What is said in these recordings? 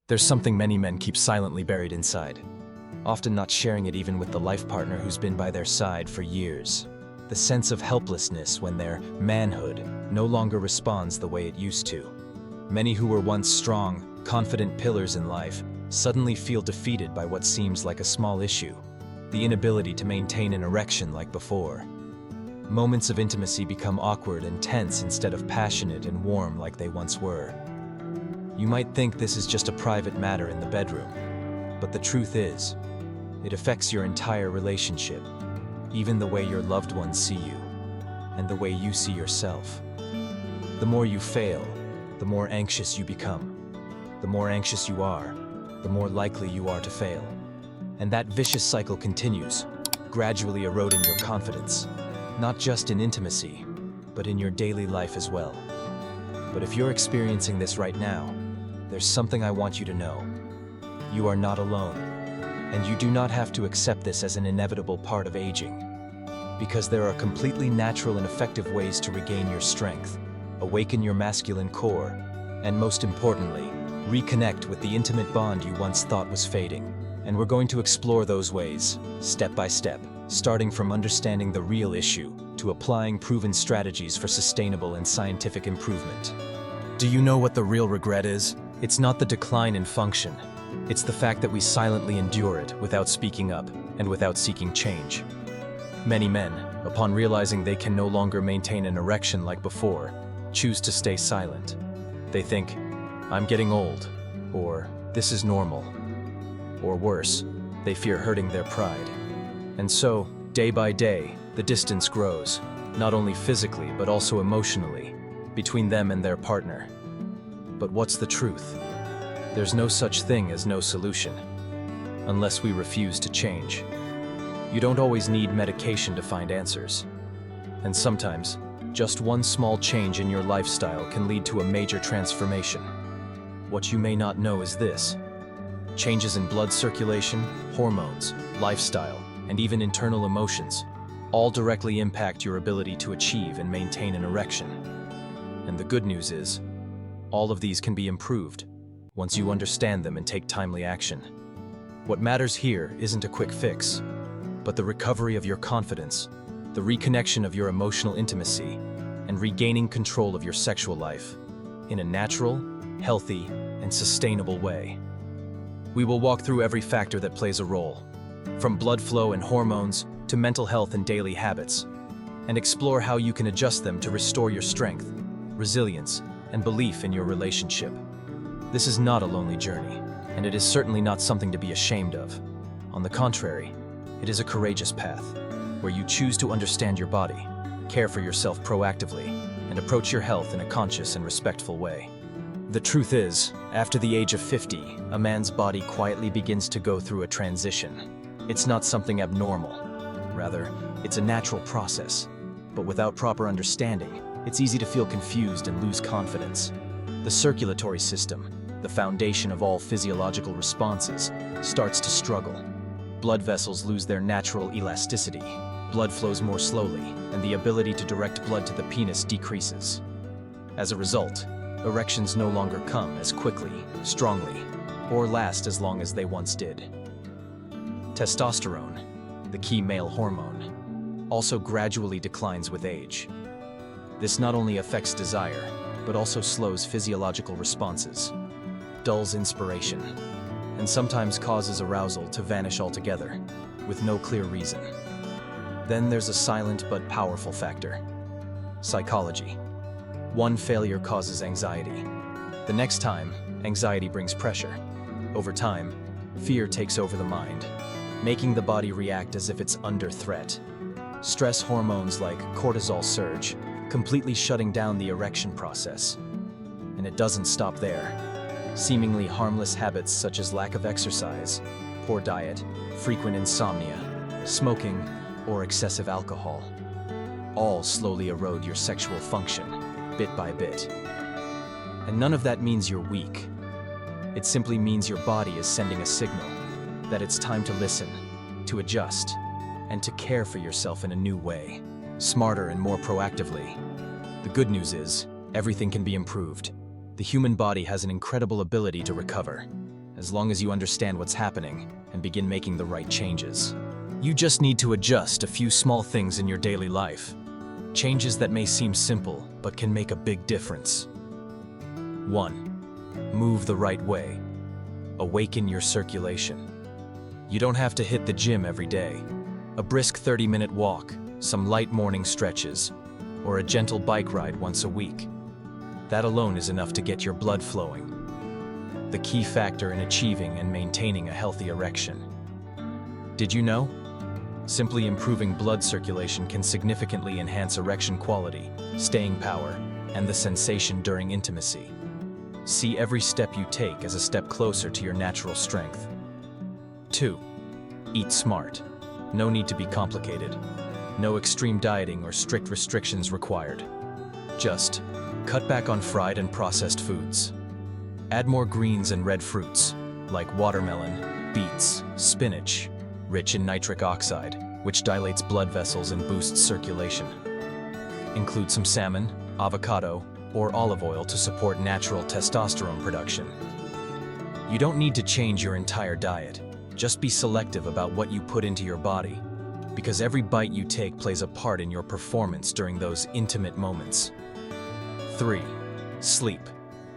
There's something many men keep silently buried inside, often not sharing it even with the life partner who's been by their side for years. The sense of helplessness when their manhood no longer responds the way it used to. Many who were once strong, confident pillars in life suddenly feel defeated by what seems like a small issue, the inability to maintain an erection like before. Moments of intimacy become awkward and tense instead of passionate and warm like they once were. You might think this is just a private matter in the bedroom, but the truth is, it affects your entire relationship, even the way your loved ones see you, and the way you see yourself. The more you fail, the more anxious you become. The more anxious you are, the more likely you are to fail. And that vicious cycle continues, gradually eroding your confidence, not just in intimacy, but in your daily life as well. But if you're experiencing this right now, there's something I want you to know. You are not alone, and you do not have to accept this as an inevitable part of aging, because there are completely natural and effective ways to regain your strength, awaken your masculine core, and most importantly, reconnect with the intimate bond you once thought was fading. And we're going to explore those ways, step by step, starting from understanding the real issue to applying proven strategies for sustainable and scientific improvement. Do you know what the real regret is? It's not the decline in function. It's the fact that we silently endure it without speaking up and without seeking change. Many men, upon realizing they can no longer maintain an erection like before, choose to stay silent. They think, "I'm getting old," or "this is normal." Or worse, they fear hurting their pride. And so, day by day, the distance grows, not only physically but also emotionally, between them and their partner. But what's the truth? There's no such thing as no solution, unless we refuse to change. You don't always need medication to find answers. And sometimes, just one small change in your lifestyle can lead to a major transformation. What you may not know is this: changes in blood circulation, hormones, lifestyle, and even internal emotions all directly impact your ability to achieve and maintain an erection. And the good news is, all of these can be improved once you understand them and take timely action. What matters here isn't a quick fix, but the recovery of your confidence, the reconnection of your emotional intimacy, and regaining control of your sexual life in a natural, healthy, and sustainable way. We will walk through every factor that plays a role, from blood flow and hormones to mental health and daily habits, and explore how you can adjust them to restore your strength, resilience, and belief in your relationship. This is not a lonely journey, and it is certainly not something to be ashamed of. On the contrary, it is a courageous path, where you choose to understand your body, care for yourself proactively, and approach your health in a conscious and respectful way. The truth is, after the age of 50, a man's body quietly begins to go through a transition. It's not something abnormal. Rather, it's a natural process. But without proper understanding, it's easy to feel confused and lose confidence. The circulatory system, the foundation of all physiological responses, starts to struggle. Blood vessels lose their natural elasticity. Blood flows more slowly, and the ability to direct blood to the penis decreases. As a result, erections no longer come as quickly, strongly, or last as long as they once did. Testosterone, the key male hormone, also gradually declines with age. This not only affects desire, but also slows physiological responses, dulls inspiration, and sometimes causes arousal to vanish altogether, with no clear reason. Then there's a silent but powerful factor: psychology. One failure causes anxiety. The next time, anxiety brings pressure. Over time, fear takes over the mind, making the body react as if it's under threat. Stress hormones like cortisol surge, completely shutting down the erection process. And it doesn't stop there. Seemingly harmless habits such as lack of exercise, poor diet, frequent insomnia, smoking, or excessive alcohol all slowly erode your sexual function, bit by bit. And none of that means you're weak. It simply means your body is sending a signal that it's time to listen, to adjust, and to care for yourself in a new way, smarter and more proactively. The good news is, everything can be improved. The human body has an incredible ability to recover. as long as you understand what's happening and begin making the right changes. You just need to adjust a few small things in your daily life. Changes that may seem simple, but can make a big difference. 1. Move the right way. Awaken your circulation. You don't have to hit the gym every day. A brisk 30-minute walk, some light morning stretches, or a gentle bike ride once a week. That alone is enough to get your blood flowing. The key factor in achieving and maintaining a healthy erection. Did you know? Simply improving blood circulation can significantly enhance erection quality, staying power, and the sensation during intimacy. See every step you take as a step closer to your natural strength. 2. Eat smart. No need to be complicated. No extreme dieting or strict restrictions required. Just cut back on fried and processed foods. Add more greens and red fruits, like watermelon, beets, spinach, rich in nitric oxide, which dilates blood vessels and boosts circulation. Include some salmon, avocado, or olive oil to support natural testosterone production. You don't need to change your entire diet. Just be selective about what you put into your body, because every bite you take plays a part in your performance during those intimate moments. 3. Sleep,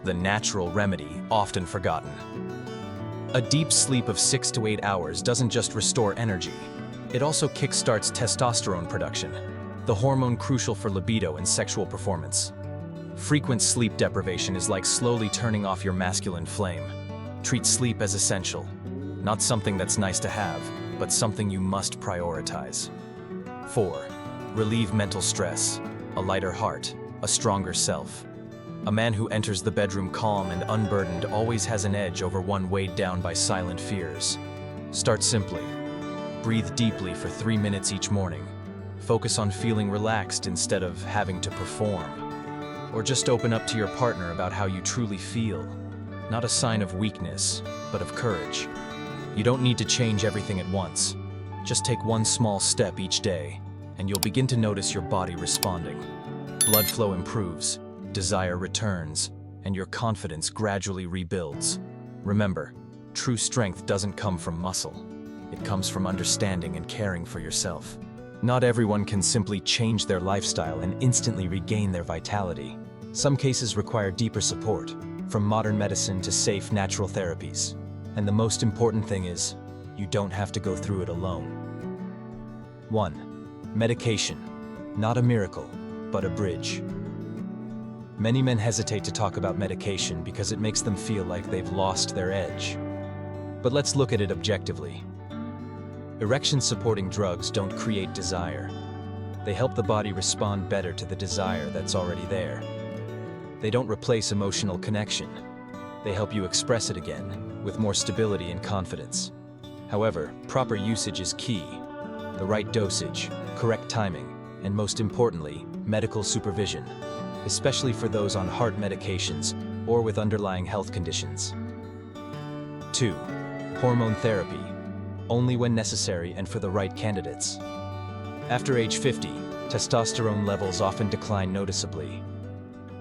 the natural remedy often forgotten. A deep sleep of 6 to 8 hours doesn't just restore energy, it also kickstarts testosterone production, the hormone crucial for libido and sexual performance. Frequent sleep deprivation is like slowly turning off your masculine flame. Treat sleep as essential, not something that's nice to have, but something you must prioritize. 4. Relieve mental stress, a lighter heart, a stronger self. A man who enters the bedroom calm and unburdened always has an edge over one weighed down by silent fears. Start simply. Breathe deeply for 3 minutes each morning. Focus on feeling relaxed instead of having to perform. Or just open up to your partner about how you truly feel. Not a sign of weakness, but of courage. You don't need to change everything at once. Just take one small step each day, and you'll begin to notice your body responding. Blood flow improves, desire returns, and your confidence gradually rebuilds. Remember, true strength doesn't come from muscle. It comes from understanding and caring for yourself. Not everyone can simply change their lifestyle and instantly regain their vitality. Some cases require deeper support, from modern medicine to safe natural therapies. And the most important thing is, you don't have to go through it alone. 1. Medication. Not a miracle, but a bridge. Many men hesitate to talk about medication because it makes them feel like they've lost their edge. But let's look at it objectively. Erection-supporting drugs don't create desire. They help the body respond better to the desire that's already there. They don't replace emotional connection. They help you express it again, with more stability and confidence. However, proper usage is key. The right dosage, correct timing, and most importantly, medical supervision, especially for those on heart medications or with underlying health conditions. 2. Hormone therapy, only when necessary and for the right candidates. After age 50, testosterone levels often decline noticeably.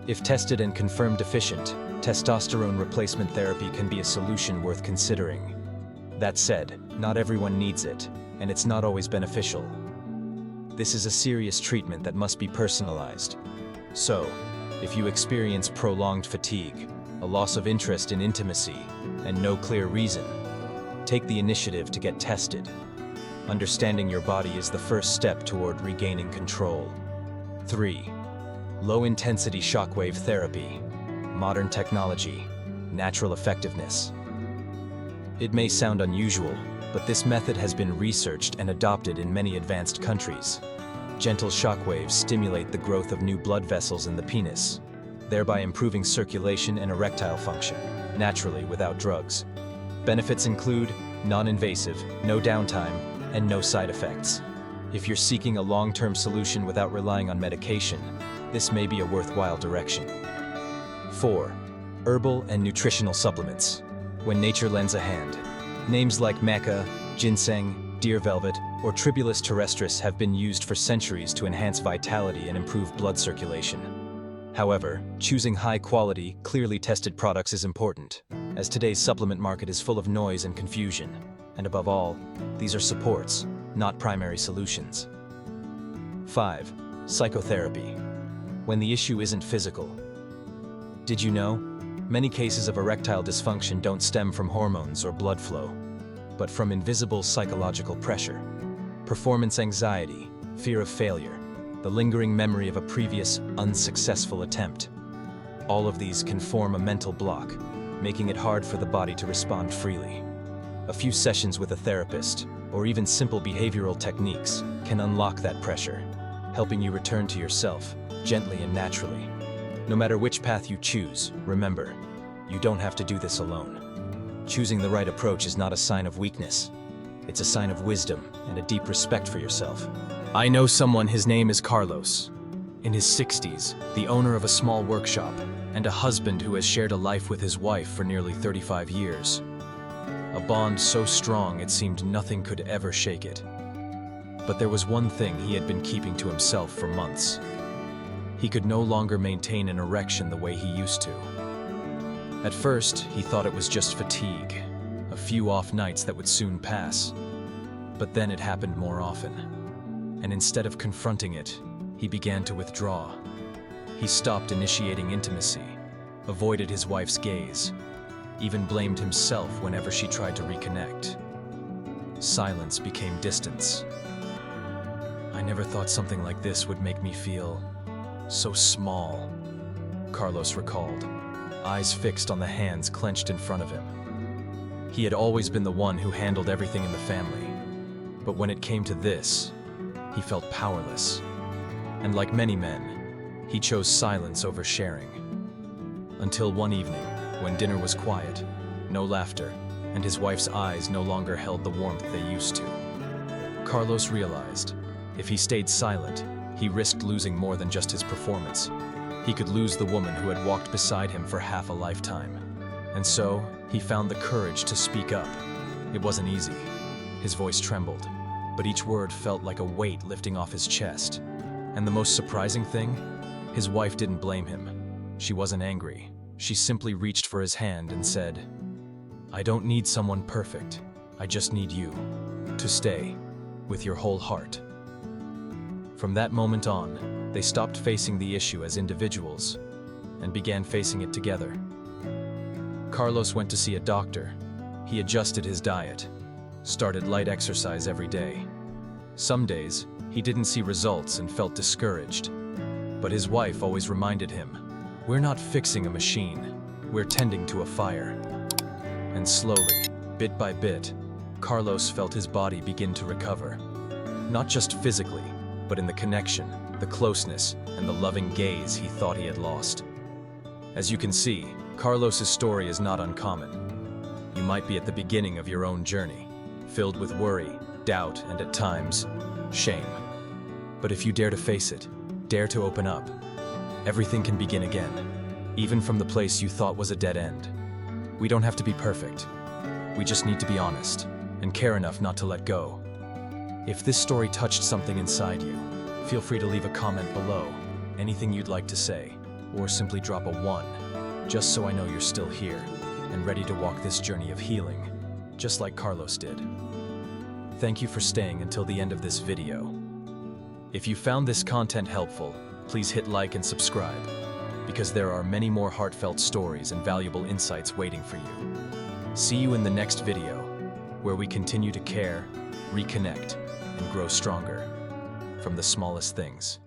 If tested and confirmed deficient, testosterone replacement therapy can be a solution worth considering. That said, not everyone needs it, and it's not always beneficial. This is a serious treatment that must be personalized. So, if you experience prolonged fatigue, a loss of interest in intimacy, and no clear reason, take the initiative to get tested. Understanding your body is the first step toward regaining control. 3. Low-intensity shockwave therapy. Modern technology, natural effectiveness. It may sound unusual, but this method has been researched and adopted in many advanced countries. Gentle shockwaves stimulate the growth of new blood vessels in the penis, thereby improving circulation and erectile function, naturally without drugs. Benefits include non-invasive, no downtime, and no side effects. If you're seeking a long-term solution without relying on medication, this may be a worthwhile direction. 4. Herbal and nutritional supplements. When nature lends a hand. Names like maca, ginseng, deer velvet, or Tribulus terrestris have been used for centuries to enhance vitality and improve blood circulation. However, choosing high-quality, clearly tested products is important, as today's supplement market is full of noise and confusion. And above all, these are supports, not primary solutions. 5. Psychotherapy. When the issue isn't physical. Did you know? Many cases of erectile dysfunction don't stem from hormones or blood flow, but from invisible psychological pressure. Performance anxiety, fear of failure, the lingering memory of a previous unsuccessful attempt. All of these can form a mental block, making it hard for the body to respond freely. A few sessions with a therapist, or even simple behavioral techniques, can unlock that pressure, helping you return to yourself, gently and naturally. No matter which path you choose, remember, you don't have to do this alone. Choosing the right approach is not a sign of weakness. It's a sign of wisdom and a deep respect for yourself. I know someone, his name is Carlos. In his 60s, the owner of a small workshop, and a husband who has shared a life with his wife for nearly 35 years. A bond so strong it seemed nothing could ever shake it. But there was one thing he had been keeping to himself for months. He could no longer maintain an erection the way he used to. At first, he thought it was just fatigue, a few off nights that would soon pass. But then it happened more often. And instead of confronting it, he began to withdraw. He stopped initiating intimacy, avoided his wife's gaze, even blamed himself whenever she tried to reconnect. Silence became distance. I never thought something like this would make me feel so small, Carlos recalled, eyes fixed on the hands clenched in front of him. He had always been the one who handled everything in the family, but when it came to this, he felt powerless. And like many men, he chose silence over sharing. Until one evening, when dinner was quiet, no laughter, and his wife's eyes no longer held the warmth they used to. Carlos realized, if he stayed silent, he risked losing more than just his performance. He could lose the woman who had walked beside him for half a lifetime. And so, he found the courage to speak up. It wasn't easy. His voice trembled, but each word felt like a weight lifting off his chest. And the most surprising thing? His wife didn't blame him. She wasn't angry. She simply reached for his hand and said, "I don't need someone perfect. I just need you to stay with your whole heart." From that moment on, they stopped facing the issue as individuals and began facing it together. Carlos went to see a doctor. He adjusted his diet, started light exercise every day. Some days, he didn't see results and felt discouraged. But his wife always reminded him, "We're not fixing a machine, we're tending to a fire." And slowly, bit by bit, Carlos felt his body begin to recover. Not just physically, but in the connection, the closeness, and the loving gaze he thought he had lost. As you can see, Carlos's story is not uncommon. You might be at the beginning of your own journey, filled with worry, doubt, and at times, shame. But if you dare to face it, dare to open up, everything can begin again, even from the place you thought was a dead end. We don't have to be perfect. We just need to be honest and care enough not to let go. If this story touched something inside you, feel free to leave a comment below, anything you'd like to say, or simply drop a 1, just so I know you're still here and ready to walk this journey of healing, just like Carlos did. Thank you for staying until the end of this video. If you found this content helpful, please hit like and subscribe, because there are many more heartfelt stories and valuable insights waiting for you. See you in the next video, where we continue to care, reconnect, and grow stronger from the smallest things.